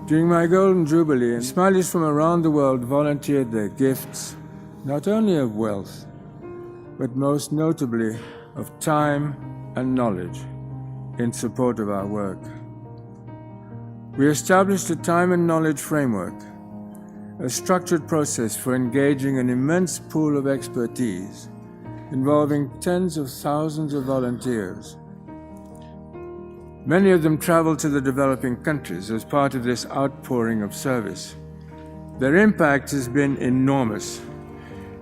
During my Golden Jubilee, Smileys from around the world volunteered their gifts, not only of wealth, but most notably of time and knowledge in support of our work. We established a time and knowledge framework, a structured process for engaging an immense pool of expertise involving tens of thousands of volunteers. Many of them traveled to the developing countries as part of this outpouring of service. Their impact has been enormous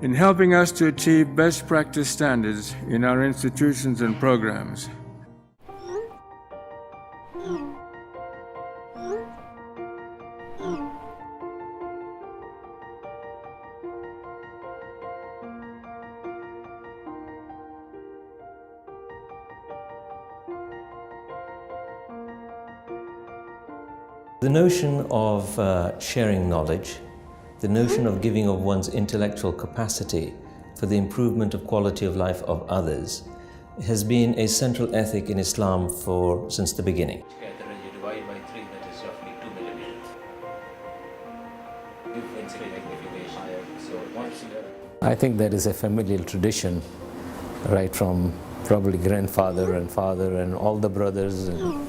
in helping us to achieve best practice standards in our institutions and programs. The notion of sharing knowledge, the notion of giving of one's intellectual capacity for the improvement of quality of life of others has been a central ethic in Islam since the beginning. You divide by 3, that is roughly 2 millimeters. Differential magnification. So once you have... I think there is a familial tradition, right from probably grandfather and father and all the brothers and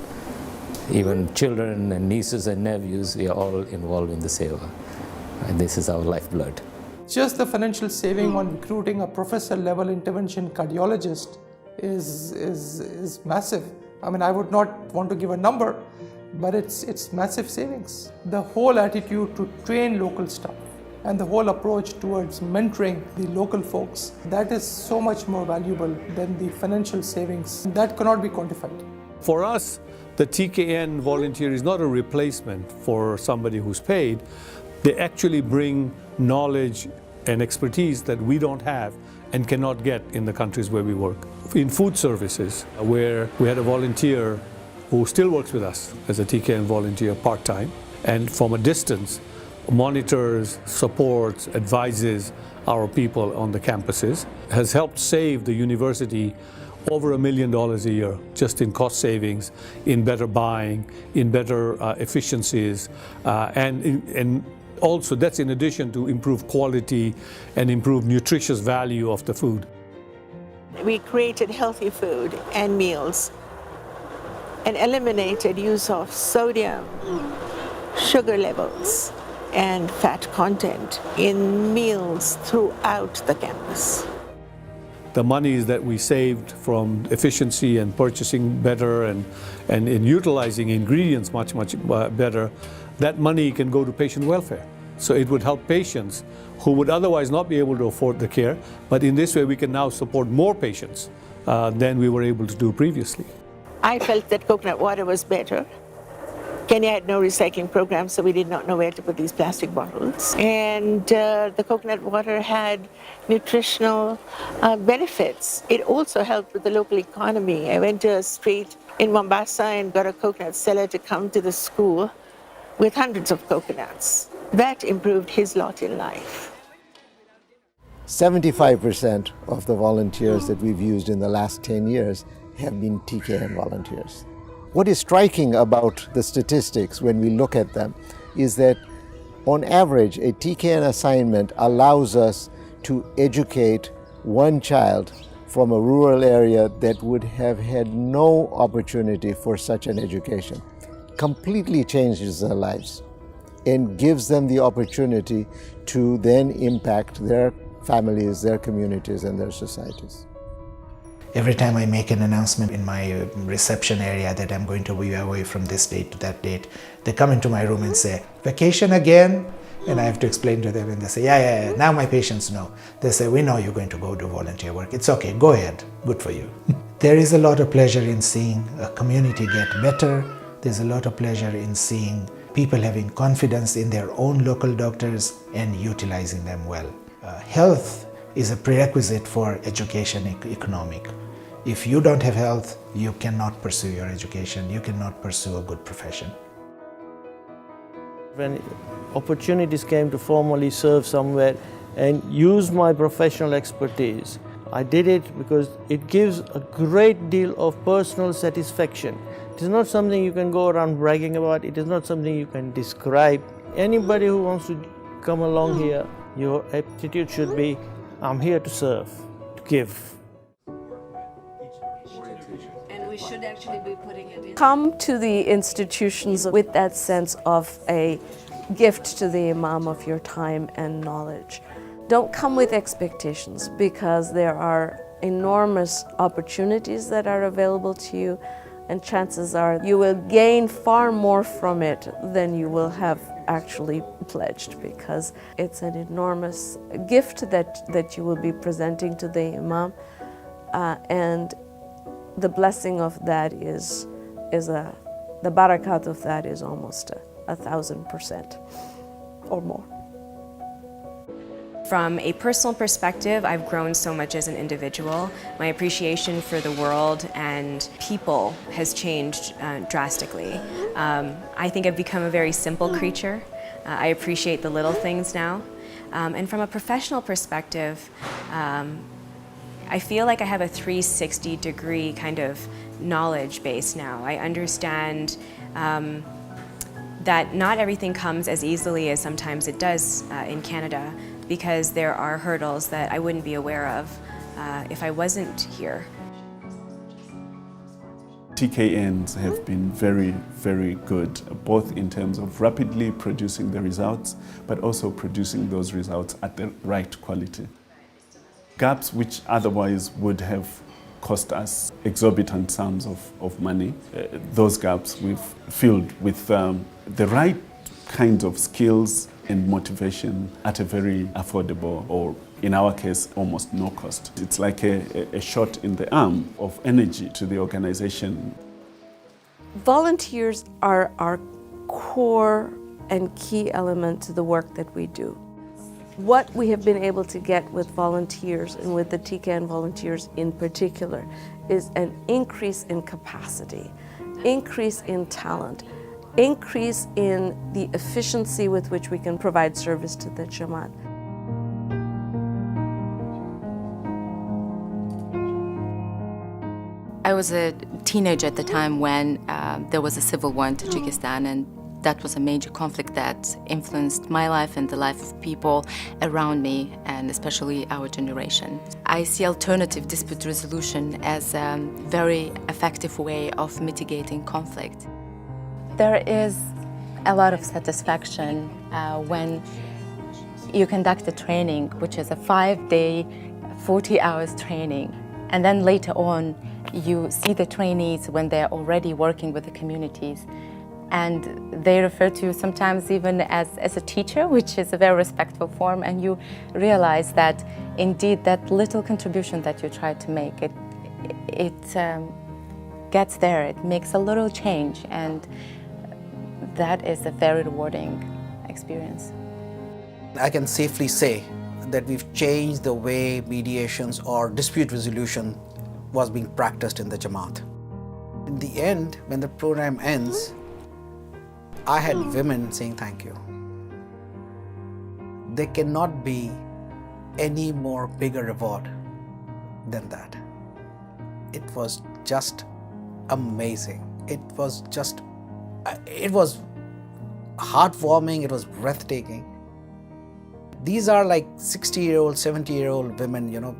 even children and nieces and nephews, we are all involved in the seva. And this is our lifeblood. Just the financial saving on recruiting a professor level intervention cardiologist is massive. I mean, I would not want to give a number, but it's massive savings. The whole attitude to train local staff and the whole approach towards mentoring the local folks, that is so much more valuable than the financial savings. That cannot be quantified. For us, the TKN volunteer is not a replacement for somebody who's paid. They actually bring knowledge and expertise that we don't have and cannot get in the countries where we work. In food services, where we had a volunteer who still works with us as a TKN volunteer part-time, and from a distance monitors, supports, advises our people on the campuses, has helped save the university over $1 million a year just in cost savings, in better buying, in better efficiencies, and also that's in addition to improved quality and improved nutritious value of the food. We created healthy food and meals and eliminated use of sodium, sugar levels, and fat content in meals throughout the campus. The monies that we saved from efficiency and purchasing better and in utilizing ingredients much better, that money can go to patient welfare. So it would help patients who would otherwise not be able to afford the care, but in this way we can now support more patients than we were able to do previously. I felt that coconut water was better. Kenya had no recycling program, so we did not know where to put these plastic bottles. And the coconut water had nutritional benefits. It also helped with the local economy. I went to a street in Mombasa and got a coconut seller to come to the school with hundreds of coconuts. That improved his lot in life. 75% of the volunteers that we've used in the last 10 years have been TKN volunteers. What is striking about the statistics when we look at them is that on average a TKN assignment allows us to educate one child from a rural area that would have had no opportunity for such an education. Completely changes their lives and gives them the opportunity to then impact their families, their communities, and their societies. Every time I make an announcement in my reception area that I'm going to be away from this date to that date, they come into my room and say, "Vacation again?" And I have to explain to them, and they say, yeah, now my patients know. They say, "We know you're going to go do volunteer work. It's okay, go ahead, good for you." There is a lot of pleasure in seeing a community get better. There's a lot of pleasure in seeing people having confidence in their own local doctors and utilizing them well. Health is a prerequisite for education economic. If you don't have health, you cannot pursue your education, you cannot pursue a good profession. When opportunities came to formally serve somewhere and use my professional expertise, I did it because it gives a great deal of personal satisfaction It is not something you can go around bragging about. It is not something you can describe. Anybody who wants to come along here, your attitude should be, I'm here to serve, to give. And we should actually be putting it in. Come to the institutions with that sense of a gift to the Imam of your time and knowledge. Don't come with expectations, because there are enormous opportunities that are available to you, and chances are you will gain far more from it than you will have actually pledged, because it's an enormous gift that you will be presenting to the Imam, and the blessing of that the barakat of that is almost 1,000% or more. From a personal perspective, I've grown so much as an individual. My appreciation for the world and people has changed drastically. I think I've become a very simple creature. I appreciate the little things now. And from a professional perspective, I feel like I have a 360-degree kind of knowledge base now. I understand that not everything comes as easily as sometimes it does in Canada, because there are hurdles that I wouldn't be aware of if I wasn't here. TKNs have been very, very good, both in terms of rapidly producing the results, but also producing those results at the right quality. Gaps which otherwise would have cost us exorbitant sums of money, those gaps we've filled with the right kinds of skills and motivation at a very affordable, or in our case, almost no cost. It's like a shot in the arm of energy to the organization. Volunteers are our core and key element to the work that we do. What we have been able to get with volunteers, and with the TKN volunteers in particular, is an increase in capacity, increase in talent, increase in the efficiency with which we can provide service to the Jamaat. I was a teenager at the time when there was a civil war in Tajikistan, and that was a major conflict that influenced my life and the life of people around me, and especially our generation. I see alternative dispute resolution as a very effective way of mitigating conflict. There is a lot of satisfaction when you conduct a training, which is a 5-day, 40 hours training, and then later on you see the trainees when they're already working with the communities, and they refer to you sometimes even as a teacher, which is a very respectful form, and you realize that indeed that little contribution that you try to make, it gets there, it makes a little change, and that is a very rewarding experience. I can safely say that we've changed the way mediations or dispute resolution was being practiced in the Jamaat. In the end, when the program ends, I had women saying thank you. There cannot be any more bigger reward than that. It was just amazing. It was heartwarming, it was breathtaking. These are like 60-year-old, 70-year-old women,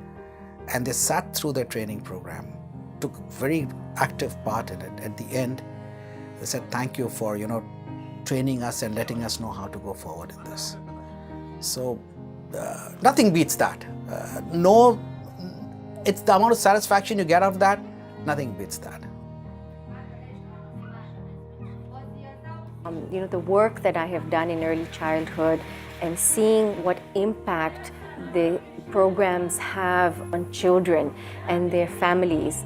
and they sat through their training program, took very active part in it. At the end, they said, thank you for, training us and letting us know how to go forward in this. So nothing beats that. It's the amount of satisfaction you get out of that, nothing beats that. The work that I have done in early childhood and seeing what impact the programs have on children and their families.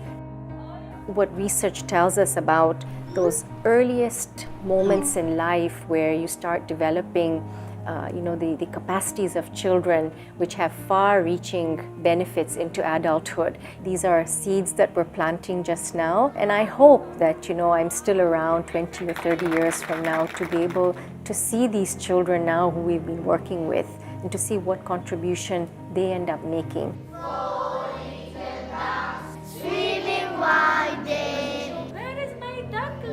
What research tells us about those earliest moments in life where you start developing the capacities of children, which have far-reaching benefits into adulthood. These are seeds that we're planting just now, and I hope that I'm still around 20 or 30 years from now to be able to see these children now who we've been working with, and to see what contribution they end up making. Swimming one day. Where is my duck?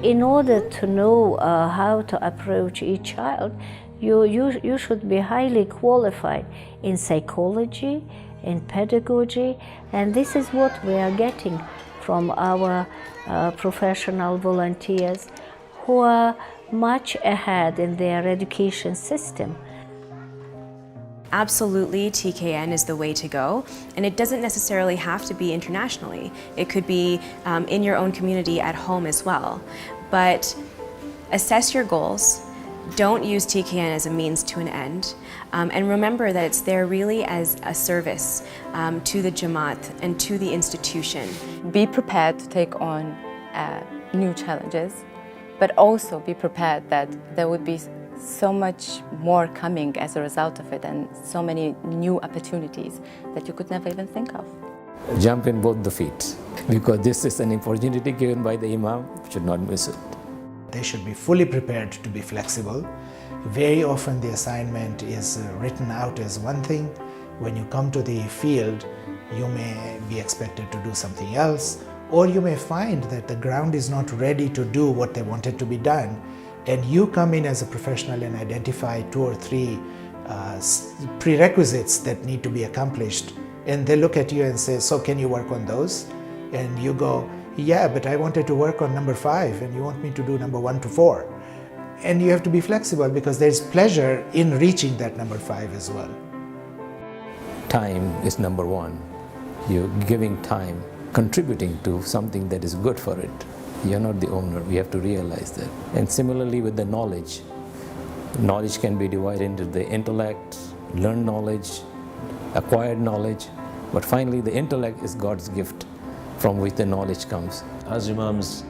In order to know how to approach each child, you should be highly qualified in psychology, in pedagogy, and this is what we are getting from our professional volunteers who are much ahead in their education system. Absolutely, TKN is the way to go, and it doesn't necessarily have to be internationally. It could be in your own community at home as well. But assess your goals. Don't use TKN as a means to an end, and remember that it's there really as a service to the Jamaat and to the institution. Be prepared to take on new challenges, but also be prepared that there would be so much more coming as a result of it, and so many new opportunities that you could never even think of. Jump in both the feet, because this is an opportunity given by the Imam, should not miss it. They should be fully prepared to be flexible. Very often the assignment is written out as one thing. When you come to the field, you may be expected to do something else, or you may find that the ground is not ready to do what they wanted to be done, and you come in as a professional and identify 2 or 3 prerequisites that need to be accomplished, and they look at you and say, so can you work on those? And you go, yeah, but I wanted to work on number 5 and you want me to do number 1 to 4. And you have to be flexible because there's pleasure in reaching that number 5 as well. Time is number 1. You're giving time, contributing to something that is good for it. You're not the owner, we have to realize that. And similarly with the knowledge. Knowledge can be divided into the intellect, learned knowledge, acquired knowledge, but finally the intellect is God's gift from which the knowledge comes. Haz Imam's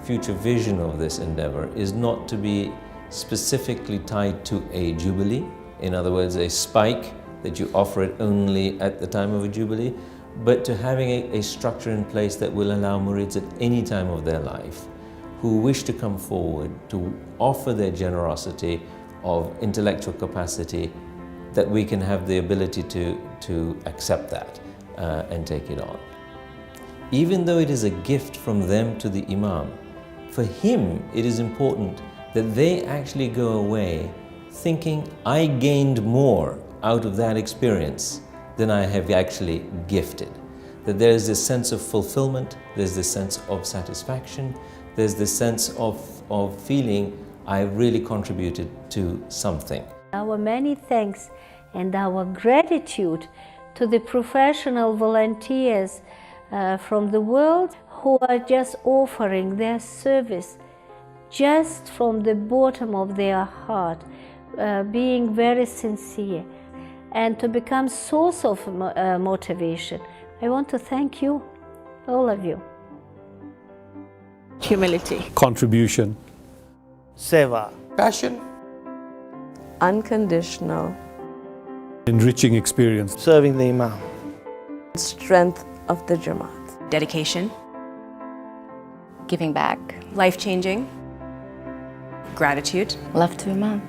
future vision of this endeavor is not to be specifically tied to a jubilee, in other words, a spike that you offer it only at the time of a jubilee, but to having a structure in place that will allow murids at any time of their life who wish to come forward to offer their generosity of intellectual capacity, that we can have the ability to accept that and take it on. Even though it is a gift from them to the Imam, for him it is important that they actually go away thinking, I gained more out of that experience than I have actually gifted. That there is this sense of fulfillment, there's this sense of satisfaction, there's this sense of feeling I really contributed to something. Our many thanks and our gratitude to the professional volunteers from the world who are just offering their service just from the bottom of their heart, being very sincere, and to become source of motivation. I want to thank you, all of you. Humility. Contribution. Seva. Passion. Unconditional. Enriching experience. Serving the Imam. Strength of the Jamaat. Dedication. Giving back. Life-changing. Gratitude. Love to Imam.